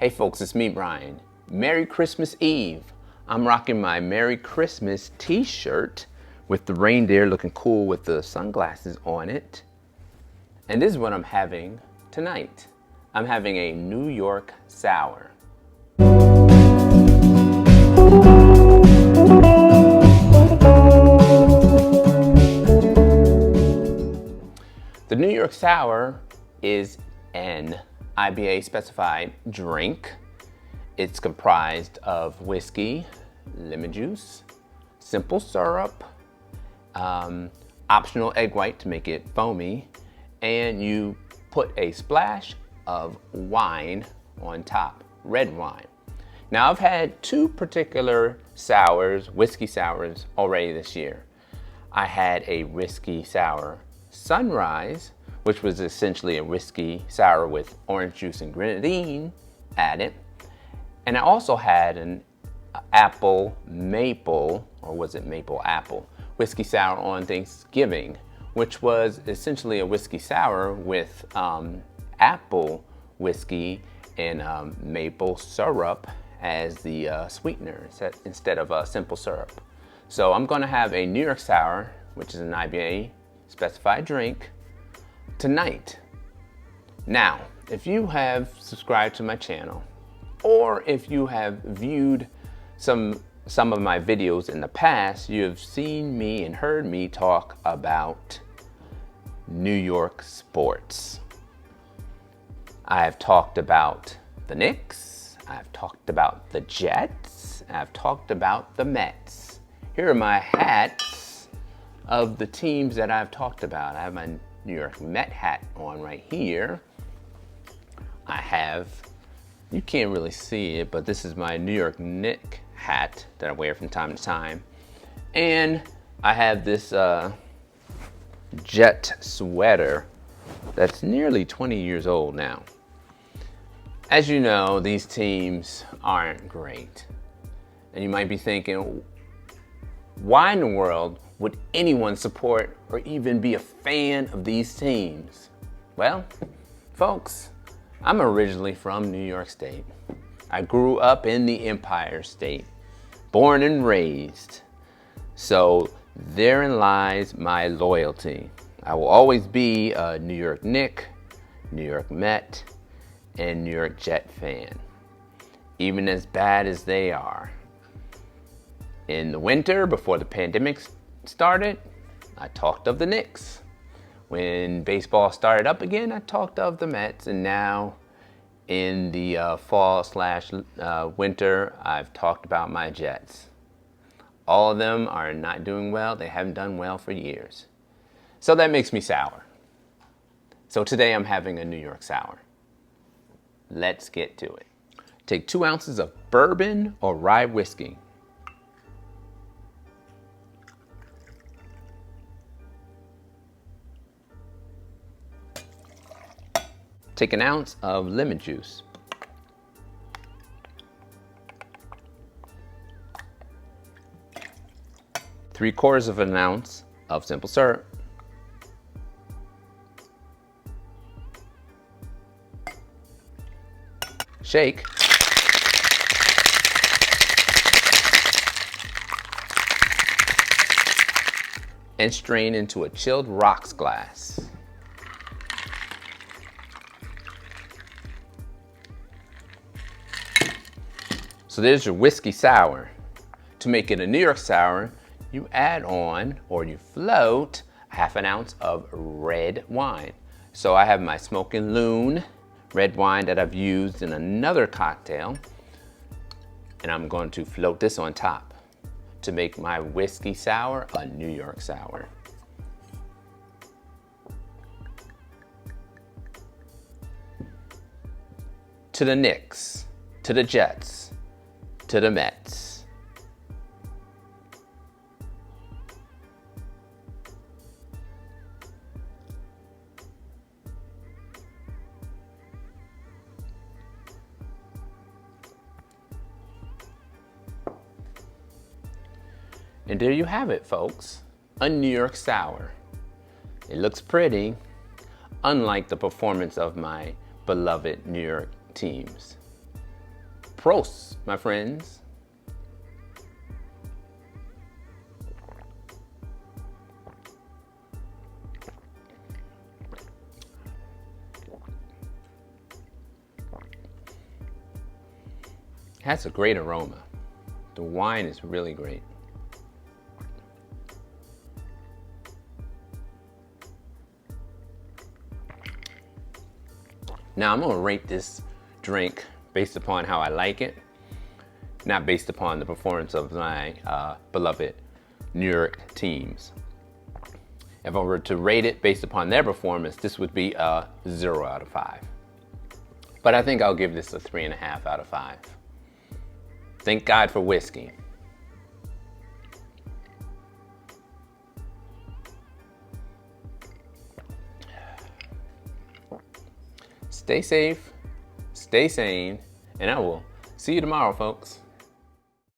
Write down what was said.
Hey folks, it's me, Brian. Merry Christmas Eve. I'm rocking my Merry Christmas t-shirt with the reindeer looking cool with the sunglasses on it. And this is what I'm having tonight. I'm having a New York Sour. The New York Sour is an IBA specified drink. It's comprised of whiskey, lemon juice, simple syrup, optional egg white to make it foamy, and you put a splash of wine on top, red wine. Now I've had two particular sours, whiskey sours, already this year. I had a whiskey sour Sunrise, which was essentially a whiskey sour with orange juice and grenadine added. And I also had an apple maple, or was it maple apple, whiskey sour on Thanksgiving, which was essentially a whiskey sour with apple whiskey and maple syrup as the sweetener instead of simple syrup. So I'm gonna have a New York Sour, which is an IBA specified drink, tonight. Now, if you have subscribed to my channel, or if you have viewed some of my videos in the past, you have seen me and heard me talk about New York sports. I have talked about the Knicks, I've talked about the Jets, I've talked about the Mets. Here are my hats of the teams that I've talked about. I have my New York Met hat on right here. I have, you can't really see it, but this is my New York Knicks hat that I wear from time to time. And I have this Jet sweater that's nearly 20 years old now. As you know, these teams aren't great. And you might be thinking, why in the world would anyone support or even be a fan of these teams? Well, folks, I'm originally from New York State. I grew up in the Empire State, born and raised. So therein lies my loyalty. I will always be a New York Knicks, New York Met, and New York Jet fan, even as bad as they are. In the winter, before the pandemic started, I talked of the Knicks. When baseball started up again, I talked of the Mets. And now in the fall/winter, I've talked about my Jets. All of them are not doing well. They haven't done well for years. So that makes me sour. So today I'm having a New York Sour. Let's get to it. Take 2 ounces of bourbon or rye whiskey. Take 1 ounce of lemon juice. Three-quarters of an ounce of simple syrup. Shake. And strain into a chilled rocks glass. So there's your whiskey sour. To make it a New York Sour, you add on, or you float, 1/2 ounce of red wine. So I have my Smokin' Loon red wine that I've used in another cocktail, and I'm going to float this on top to make my whiskey sour a New York Sour. To the Knicks, to the Jets, to the Mets. And there you have it, folks, a New York Sour. It looks pretty, unlike the performance of my beloved New York teams. Prost, my friends. Has a great aroma. The wine is really great. Now I'm gonna rate this drink based upon how I like it, not based upon the performance of my beloved New York teams. If I were to rate it based upon their performance, this would be a 0 out of 5. But I think I'll give this a 3.5 out of 5. Thank God for whiskey. Stay safe, stay sane, and I will see you tomorrow, folks.